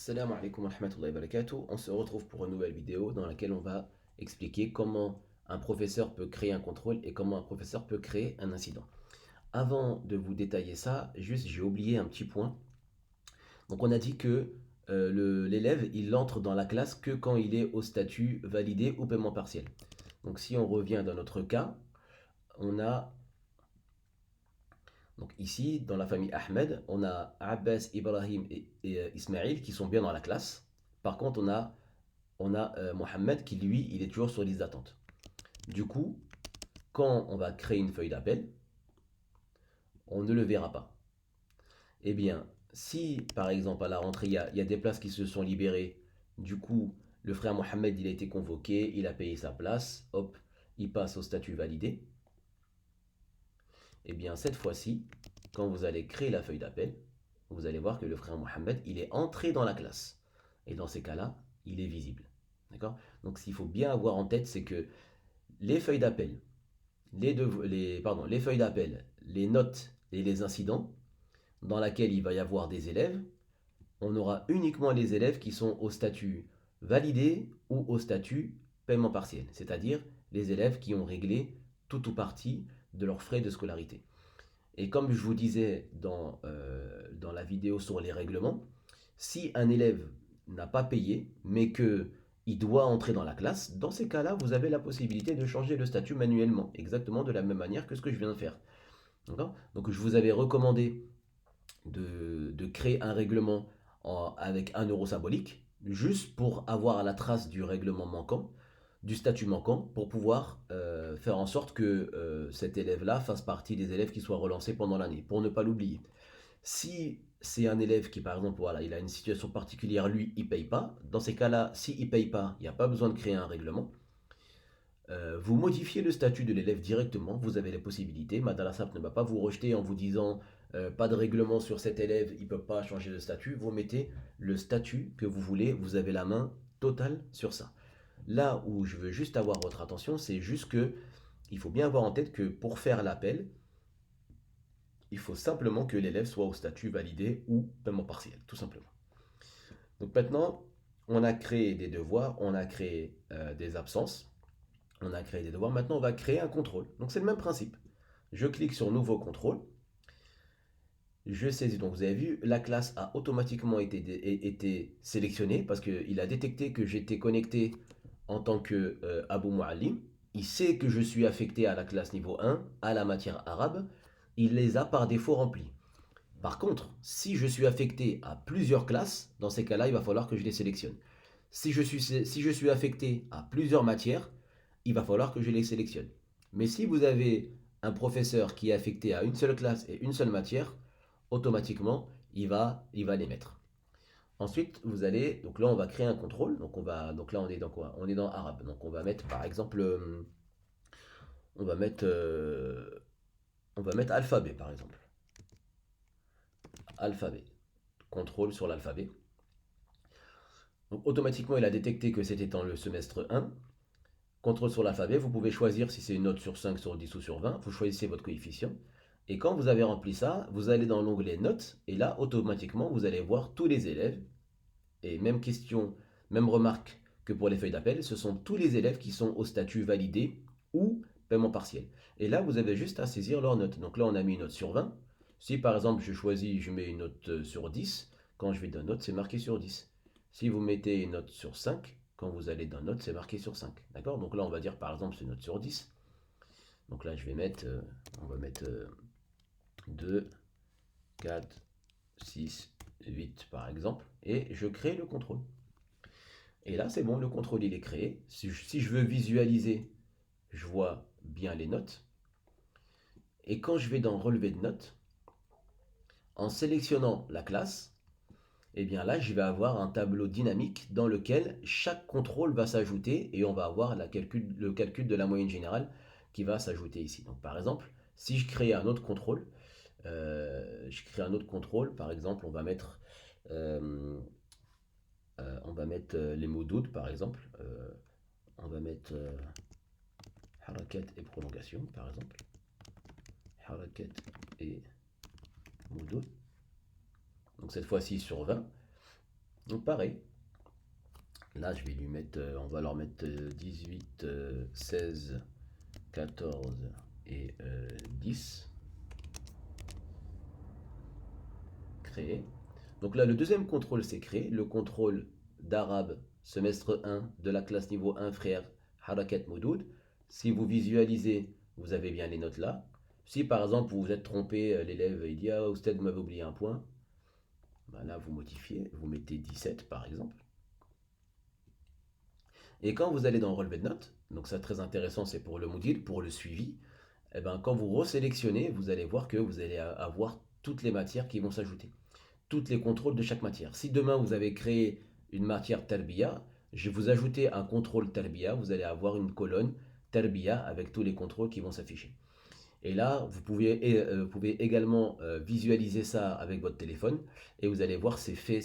Salam alaikum wa rahmatullahi wa barakatuh. On se retrouve pour une nouvelle vidéo dans laquelle on va expliquer comment un professeur peut créer un contrôle et comment un professeur peut créer un incident. Avant de vous détailler ça, juste j'ai oublié un petit point. Donc on a dit que l'élève il entre dans la classe que quand il est au statut validé ou paiement partiel. Donc si on revient dans notre cas, on a donc ici dans la famille Ahmed, on a Abbas, Ibrahim et Ismaïl qui sont bien dans la classe. Par contre, on a Mohamed qui, lui, il est toujours sur liste d'attente. Du coup, quand on va créer une feuille d'appel, on ne le verra pas. Eh bien, si par exemple à la rentrée, il y a des places qui se sont libérées, du coup, le frère Mohamed, il a été convoqué, il a payé sa place, hop, il passe au statut validé. Eh bien, cette fois-ci, quand vous allez créer la feuille d'appel, vous allez voir que le frère Mohamed, il est entré dans la classe. Et dans ces cas-là, il est visible. D'accord? Donc, ce qu'il faut bien avoir en tête, c'est que les feuilles d'appel, les feuilles d'appel, les notes et les incidents, dans laquelle il va y avoir des élèves, on aura uniquement les élèves qui sont au statut validé ou au statut paiement partiel, c'est-à-dire les élèves qui ont réglé tout ou partie de leurs frais de scolarité. Et comme je vous disais dans la vidéo sur les règlements, si un élève n'a pas payé, mais que il doit entrer dans la classe, dans ces cas-là, vous avez la possibilité de changer le statut manuellement, exactement de la même manière que ce que je viens de faire. Donc je vous avais recommandé de créer un règlement avec 1 euro symbolique, juste pour avoir la trace du règlement manquant, du statut manquant, pour pouvoir faire en sorte que cet élève-là fasse partie des élèves qui soient relancés pendant l'année, pour ne pas l'oublier. Si c'est un élève qui, par exemple, voilà, il a une situation particulière, lui, il ne paye pas, dans ces cas-là, s'il ne paye pas, il n'y a pas besoin de créer un règlement. Vous modifiez le statut de l'élève directement, vous avez les possibilités. Madrasap ne va pas vous rejeter en vous disant pas de règlement sur cet élève, il ne peut pas changer de statut. Vous mettez le statut que vous voulez, vous avez la main totale sur ça. Là où je veux juste avoir votre attention, c'est juste que il faut bien avoir en tête que pour faire l'appel, il faut simplement que l'élève soit au statut validé ou paiement partiel, tout simplement. Donc maintenant, on a créé des devoirs, on a créé des absences. On a créé des devoirs. Maintenant, on va créer un contrôle. Donc, c'est le même principe. Je clique sur Nouveau contrôle. Je saisis. Donc, vous avez vu, la classe a automatiquement été sélectionnée parce qu'il a détecté que j'étais connecté en tant que Abou Muallim. Il sait que je suis affecté à la classe niveau 1, à la matière arabe. Il les a par défaut remplis. Par contre, si je suis affecté à plusieurs classes, dans ces cas-là, il va falloir que je les sélectionne. Si je suis affecté à plusieurs matières, il va falloir que je les sélectionne. Mais si vous avez un professeur qui est affecté à une seule classe et une seule matière, automatiquement, il va les mettre. Ensuite, vous allez, donc là, on va créer un contrôle. Donc là, on est dans quoi? On est dans arabe. Donc on va mettre, par exemple, on va mettre, euh, on va mettre alphabet, par exemple. Alphabet. Contrôle sur l'alphabet. Donc automatiquement, il a détecté que c'était dans le semestre 1. Contrôle sur l'alphabet, vous pouvez choisir si c'est une note sur 5, sur 10 ou sur 20. Vous choisissez votre coefficient. Et quand vous avez rempli ça, vous allez dans l'onglet notes. Et là, automatiquement, vous allez voir tous les élèves. Et même question, même remarque que pour les feuilles d'appel, ce sont tous les élèves qui sont au statut validé ou paiement partiel. Et là, vous avez juste à saisir leur note. Donc là, on a mis une note sur 20. Si par exemple, je choisis, je mets une note sur 10, quand je vais dans note, c'est marqué sur 10. Si vous mettez une note sur 5, quand vous allez dans note, c'est marqué sur 5. D'accord? Donc là, on va dire par exemple, c'est une note sur 10. Donc là, je vais mettre, on va mettre 2, 4, 6, 8 par exemple. Et je crée le contrôle. Et là, c'est bon, le contrôle il est créé. Si je veux visualiser, je vois bien les notes. Et quand je vais dans relevé de notes, en sélectionnant la classe, et bien là, je vais avoir un tableau dynamique dans lequel chaque contrôle va s'ajouter et on va avoir le calcul de la moyenne générale qui va s'ajouter ici. Donc par exemple, si je crée un autre contrôle, par exemple, euh, on va mettre les mots doute, par exemple. On va mettre harakat et prolongation, par exemple. Harakat et mots doute. Donc cette fois-ci sur 20. Donc pareil, là je vais lui mettre, on va leur mettre 18, 16, 14 et 10. Créer. Donc là, le deuxième contrôle, c'est créé. Le contrôle d'arabe, semestre 1 de la classe niveau 1, frère, Harakat Moudoud. Si vous visualisez, vous avez bien les notes là. Si par exemple vous vous êtes trompé, l'élève il dit ah, Oustad, vous m'avez oublié un point, ben là vous modifiez, vous mettez 17 par exemple. Et quand vous allez dans le relevé de notes, donc ça très intéressant, c'est pour le Moodle, pour le suivi, et ben, quand vous resélectionnez, vous allez voir que vous allez avoir toutes les matières qui vont s'ajouter, toutes les contrôles de chaque matière. Si demain vous avez créé une matière Terbiya, je vais vous ajouter un contrôle Terbiya, vous allez avoir une colonne Terbiya avec tous les contrôles qui vont s'afficher. Et là, vous pouvez également visualiser ça avec votre téléphone et vous allez voir, c'est fait.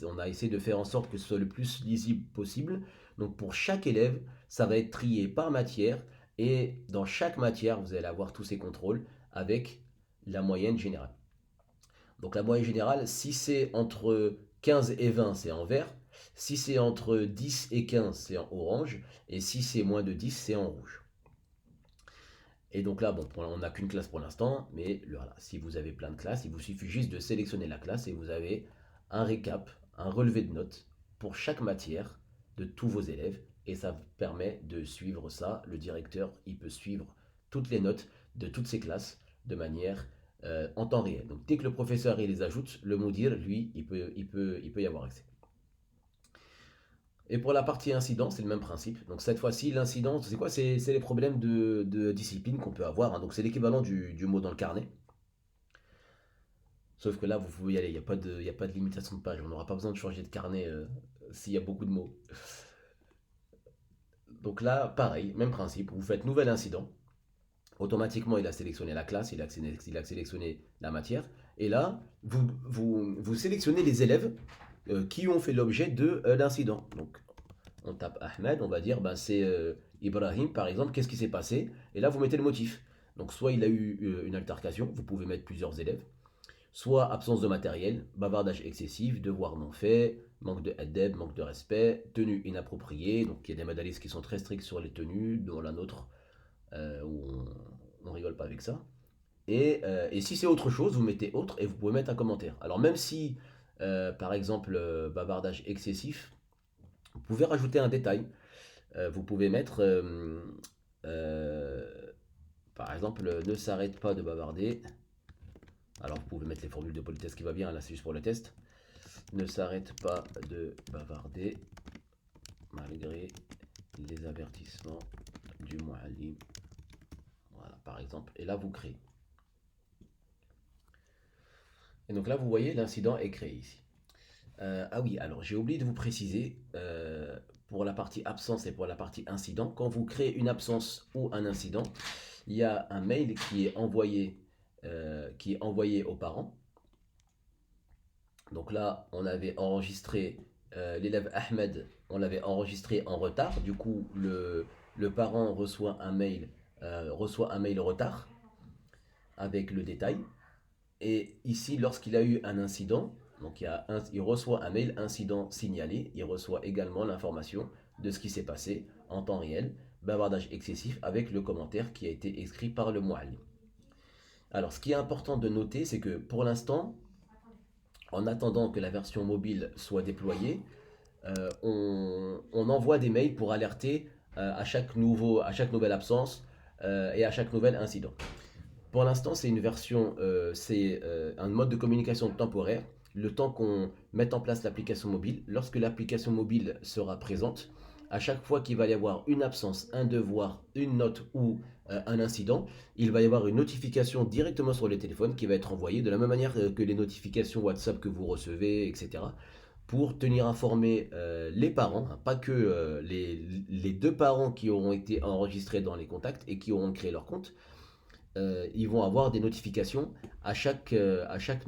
On a essayé de faire en sorte que ce soit le plus lisible possible. Donc pour chaque élève, ça va être trié par matière et dans chaque matière, vous allez avoir tous ces contrôles avec la moyenne générale. Donc la moyenne générale, si c'est entre 15 et 20, c'est en vert. Si c'est entre 10 et 15, c'est en orange. Et si c'est moins de 10, c'est en rouge. Et donc là, bon, on n'a qu'une classe pour l'instant, mais voilà, si vous avez plein de classes, il vous suffit juste de sélectionner la classe et vous avez un récap, un relevé de notes pour chaque matière de tous vos élèves. Et ça vous permet de suivre ça. Le directeur, il peut suivre toutes les notes de toutes ces classes de manière en temps réel. Donc dès que le professeur il les ajoute, le Modir, lui, il peut y avoir accès. Et pour la partie incident, c'est le même principe. Donc cette fois-ci, l'incident, c'est quoi? C'est les problèmes de discipline qu'on peut avoir, hein. Donc c'est l'équivalent du mot dans le carnet. Sauf que là, vous pouvez y aller. Il y a pas de limitation de page. On n'aura pas besoin de changer de carnet s'il y a beaucoup de mots. Donc là, pareil, même principe. Vous faites nouvel incident. Automatiquement, il a sélectionné la classe, il a sélectionné la matière. Et là, vous sélectionnez les élèves qui ont fait l'objet de l'incident. Donc on tape Ahmed, on va dire ben, c'est Ibrahim par exemple, qu'est-ce qui s'est passé? Et là vous mettez le motif. Donc soit il a eu une altercation, vous pouvez mettre plusieurs élèves, soit absence de matériel, bavardage excessif, devoir non fait, manque de adab, manque de respect, tenue inappropriée. Donc il y a des médaillistes qui sont très stricts sur les tenues, dont la nôtre où on rigole pas avec ça. Et si c'est autre chose, vous mettez autre et vous pouvez mettre un commentaire. Alors même si par exemple bavardage excessif, vous pouvez rajouter un détail. Vous pouvez mettre, euh, par exemple, ne s'arrête pas de bavarder. Alors vous pouvez mettre les formules de politesse qui va bien, là c'est juste pour le test. Ne s'arrête pas de bavarder malgré les avertissements du muallim. Voilà, par exemple. Et là vous créez. Et donc là vous voyez l'incident est créé ici. Ah oui, alors j'ai oublié de vous préciser, pour la partie absence et pour la partie incident, quand vous créez une absence ou un incident, il y a un mail qui est envoyé aux parents. Donc là, on avait enregistré l'élève Ahmed, on l'avait enregistré en retard. Du coup, le parent reçoit un mail retard avec le détail. Et ici, lorsqu'il a eu un incident, donc il reçoit un mail incident signalé, il reçoit également l'information de ce qui s'est passé en temps réel, bavardage excessif avec le commentaire qui a été écrit par le muallim. Alors, ce qui est important de noter, c'est que pour l'instant, en attendant que la version mobile soit déployée, on envoie des mails pour alerter à chaque nouvelle absence et à chaque nouvel incident. Pour l'instant, c'est une version, c'est un mode de communication temporaire. Le temps qu'on mette en place l'application mobile, lorsque l'application mobile sera présente, à chaque fois qu'il va y avoir une absence, un devoir, une note ou un incident, il va y avoir une notification directement sur le téléphone qui va être envoyée de la même manière que les notifications WhatsApp que vous recevez, etc. Pour tenir informés les parents, hein, pas que les deux parents qui auront été enregistrés dans les contacts et qui auront créé leur compte, ils vont avoir des notifications à chaque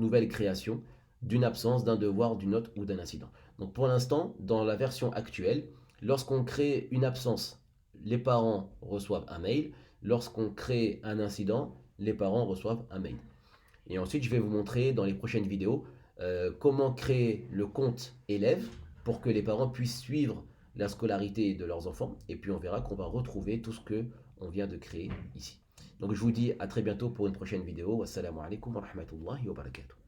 nouvelle création d'une absence, d'un devoir, d'une note ou d'un incident. Donc pour l'instant, dans la version actuelle, lorsqu'on crée une absence, les parents reçoivent un mail. Lorsqu'on crée un incident, les parents reçoivent un mail. Et ensuite, je vais vous montrer dans les prochaines vidéos comment créer le compte élève pour que les parents puissent suivre la scolarité de leurs enfants. Et puis on verra qu'on va retrouver tout ce que on vient de créer ici. Donc je vous dis à très bientôt pour une prochaine vidéo. Wassalamu alaikum wa rahmatullahi wa barakatuh.